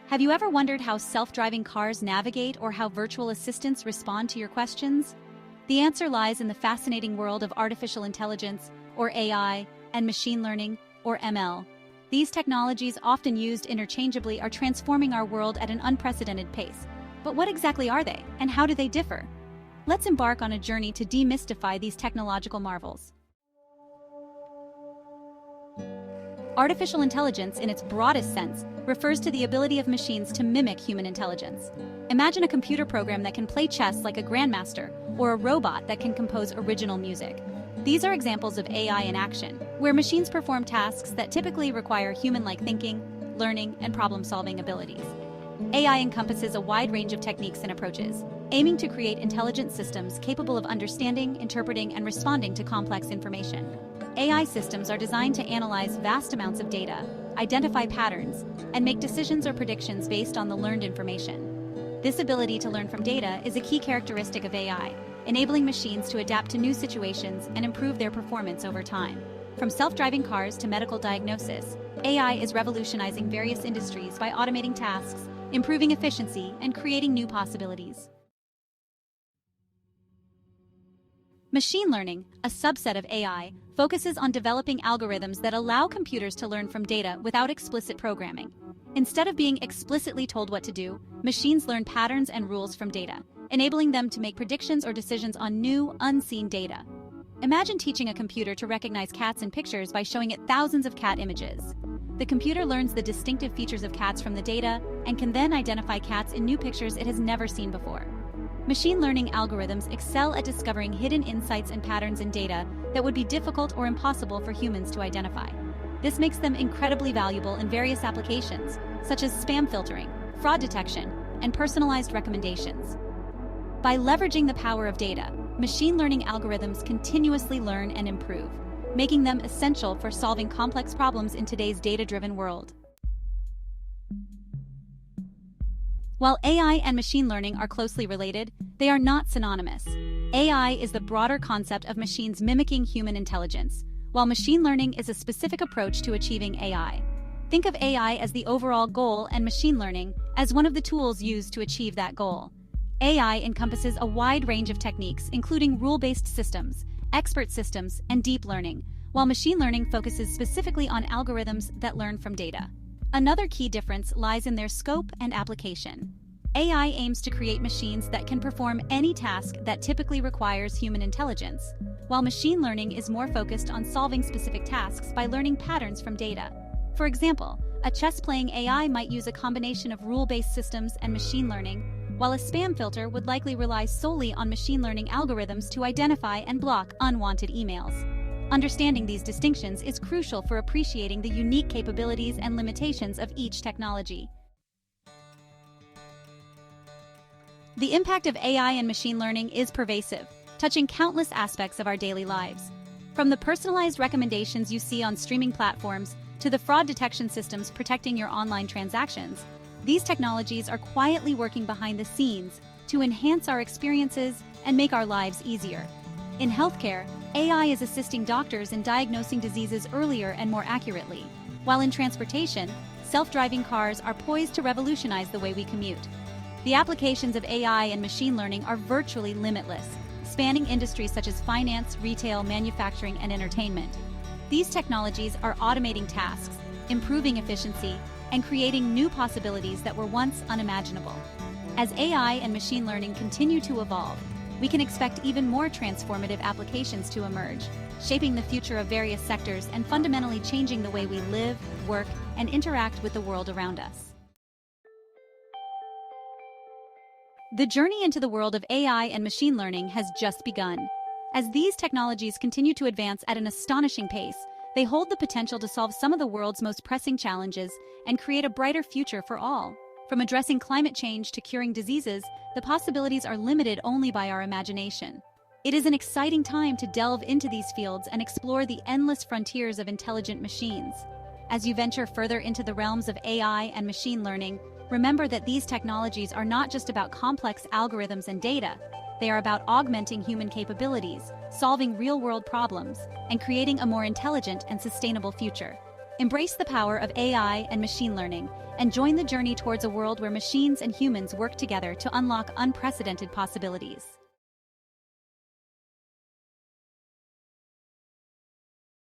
Have you ever wondered how self-driving cars navigate or how virtual assistants respond to your questions? The answer lies in the fascinating world of artificial intelligence, or AI, and machine learning, or ML. These technologies, often used interchangeably, are transforming our world at an unprecedented pace. But what exactly are they, and how do they differ? Let's embark on a journey to demystify these technological marvels. Artificial intelligence, in its broadest sense, refers to the ability of machines to mimic human intelligence. Imagine a computer program that can play chess like a grandmaster, or a robot that can compose original music. These are examples of AI in action, where machines perform tasks that typically require human-like thinking, learning, and problem-solving abilities. AI encompasses a wide range of techniques and approaches, aiming to create intelligent systems capable of understanding, interpreting, and responding to complex information. AI systems are designed to analyze vast amounts of data, identify patterns, and make decisions or predictions based on the learned information. This ability to learn from data is a key characteristic of AI, enabling machines to adapt to new situations and improve their performance over time. From self-driving cars to medical diagnosis, AI is revolutionizing various industries by automating tasks, improving efficiency, and creating new possibilities. Machine learning, a subset of AI, focuses on developing algorithms that allow computers to learn from data without explicit programming. Instead of being explicitly told what to do, machines learn patterns and rules from data, enabling them to make predictions or decisions on new, unseen data. Imagine teaching a computer to recognize cats in pictures by showing it thousands of cat images. The computer learns the distinctive features of cats from the data and can then identify cats in new pictures it has never seen before. Machine learning algorithms excel at discovering hidden insights and patterns in data that would be difficult or impossible for humans to identify. This makes them incredibly valuable in various applications, such as spam filtering, fraud detection, and personalized recommendations. By leveraging the power of data, machine learning algorithms continuously learn and improve, making them essential for solving complex problems in today's data-driven world. While AI and machine learning are closely related, they are not synonymous. AI is the broader concept of machines mimicking human intelligence, while machine learning is a specific approach to achieving AI. Think of AI as the overall goal and machine learning as one of the tools used to achieve that goal. AI encompasses a wide range of techniques, including rule-based systems, expert systems, and deep learning, while machine learning focuses specifically on algorithms that learn from data. Another key difference lies in their scope and application. AI aims to create machines that can perform any task that typically requires human intelligence, while machine learning is more focused on solving specific tasks by learning patterns from data. For example, a chess-playing AI might use a combination of rule-based systems and machine learning, while a spam filter would likely rely solely on machine learning algorithms to identify and block unwanted emails. Understanding these distinctions is crucial for appreciating the unique capabilities and limitations of each technology. The impact of AI and machine learning is pervasive, touching countless aspects of our daily lives. From the personalized recommendations you see on streaming platforms to the fraud detection systems protecting your online transactions, these technologies are quietly working behind the scenes to enhance our experiences and make our lives easier. In healthcare, AI is assisting doctors in diagnosing diseases earlier and more accurately, while in transportation, self-driving cars are poised to revolutionize the way we commute. The applications of AI and machine learning are virtually limitless, spanning industries such as finance, retail, manufacturing, and entertainment. These technologies are automating tasks, improving efficiency, and creating new possibilities that were once unimaginable. As AI and machine learning continue to evolve, we can expect even more transformative applications to emerge, shaping the future of various sectors and fundamentally changing the way we live, work, and interact with the world around us. The journey into the world of AI and machine learning has just begun. As these technologies continue to advance at an astonishing pace, they hold the potential to solve some of the world's most pressing challenges and create a brighter future for all. From addressing climate change to curing diseases, the possibilities are limited only by our imagination. It is an exciting time to delve into these fields and explore the endless frontiers of intelligent machines. As you venture further into the realms of AI and machine learning, remember that these technologies are not just about complex algorithms and data. They are about augmenting human capabilities, solving real-world problems, and creating a more intelligent and sustainable future. Embrace the power of AI and machine learning and join the journey towards a world where machines and humans work together to unlock unprecedented possibilities.